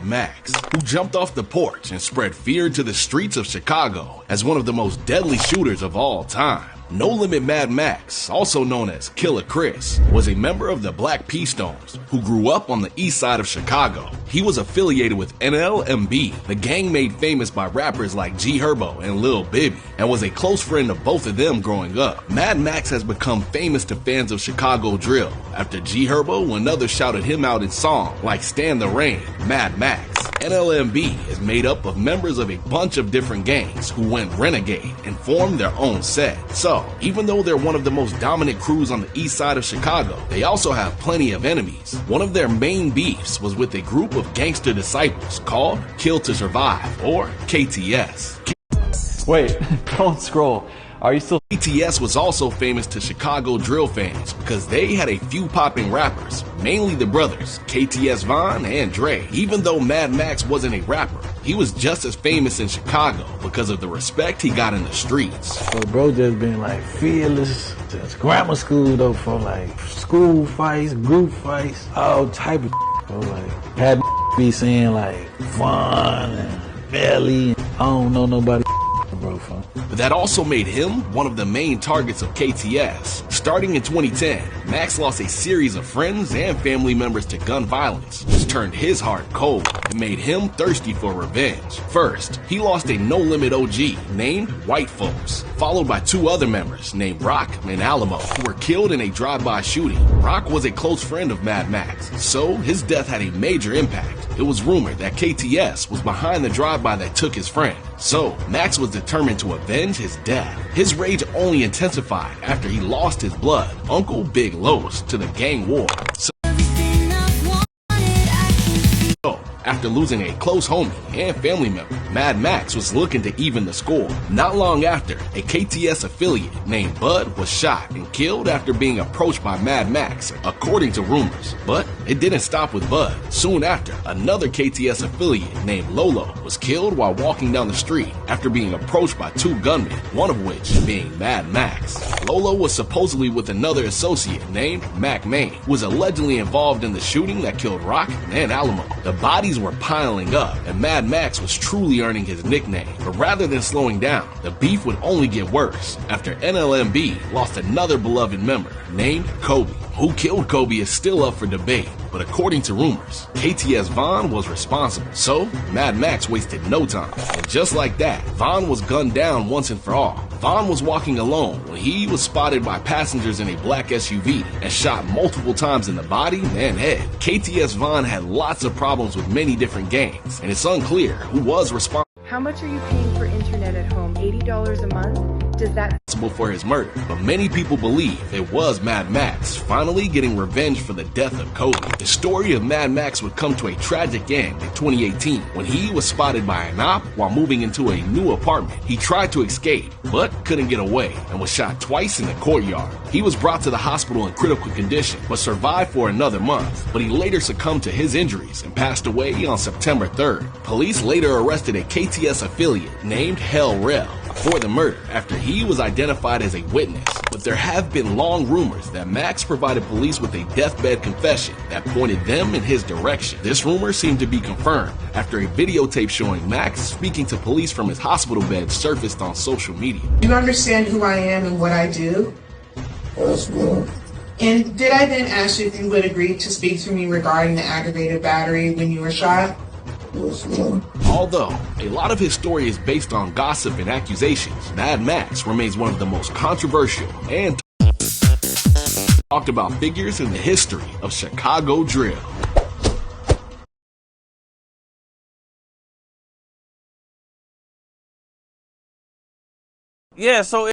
Max, who jumped off the porch and spread fear to the streets of Chicago as one of the most deadly shooters of all time. No Limit Mad Max, also known as Killer Chris, was a member of the Black P Stones who grew up on the east side of Chicago. He was affiliated with NLMB, the gang made famous by rappers like Herbo and Lil Bibby, and was a close friend of both of them growing up. Mad Max has become famous to fans of Chicago drill after Herbo and others shouted him out in songs like Stand the Rain, Mad Max. NLMB is made up of members of a bunch of different gangs who went renegade and formed their own set. So, even though they're one of the most dominant crews on the east side of Chicago, they also have plenty of enemies. One of their main beefs was with a group of gangster disciples called Kill to Survive, or KTS. Wait, don't scroll. Are you still? KTS was also famous to Chicago drill fans because they had a few popping rappers, mainly the brothers, KTS Von and Dre. Even though Mad Max wasn't a rapper, he was just as famous in Chicago because of the respect he got in the streets. So bro just been like fearless since grammar school though, for like school fights, group fights, all type of so like had be saying like Von and Belly. I don't know nobody bro from. But that also made him one of the main targets of KTS. Starting in 2010, Max lost a series of friends and family members to gun violence, which turned his heart cold and made him thirsty for revenge. First, he lost a No Limit OG named White Folks, followed by two other members named Rock and Alamo, who were killed in a drive-by shooting. Rock was a close friend of Mad Max, so his death had a major impact. It was rumored that KTS was behind the drive-by that took his friend, so Max was determined to avenge his death. His rage only intensified after he lost his blood, Uncle Big Los, to the gang war. So after losing a close homie and family member, Mad Max was looking to even the score. Not long after, a KTS affiliate named Bud was shot and killed after being approached by Mad Max, according to rumors. But it didn't stop with Bud. Soon after, another KTS affiliate named Lolo was killed while walking down the street after being approached by two gunmen, one of which being Mad Max. Lolo was supposedly with another associate named Mac Main, who was allegedly involved in the shooting that killed Rock and Alamo. The bodies were piling up, and Mad Max was truly earning his nickname. But rather than slowing down, the beef would only get worse after NLMB lost another beloved member named Kobe. Who killed Kobe is still up for debate, but according to rumors, KTS Von was responsible. So, Mad Max wasted no time, and just like that, Von was gunned down once and for all. Von was walking alone when he was spotted by passengers in a black SUV and shot multiple times in the body and head. KTS Von had lots of problems with many different gangs, and it's unclear who was responsible. How much are you paying for internet at home? $80 a month? Does that for his murder, but many people believe it was Mad Max finally getting revenge for the death of Kobe. The story of Mad Max would come to a tragic end in 2018 when he was spotted by an op while moving into a new apartment. He tried to escape, but couldn't get away and was shot twice in the courtyard. He was brought to the hospital in critical condition, but survived for another month, but he later succumbed to his injuries and passed away on September 3rd. Police later arrested a KTS affiliate named Herbo for the murder after he was identified as a witness, but there have been long rumors that Max provided police with a deathbed confession that pointed them in his direction. This rumor seemed to be confirmed after a videotape showing Max speaking to police from his hospital bed surfaced on social media. You understand who I am and what I do? Yes, ma'am. And did I then ask you if you would agree to speak to me regarding the aggravated battery when you were shot? Yes, ma'am. Although a lot of his story is based on gossip and accusations, Mad Max remains one of the most controversial and talked about figures in the history of Chicago drill. Yeah, so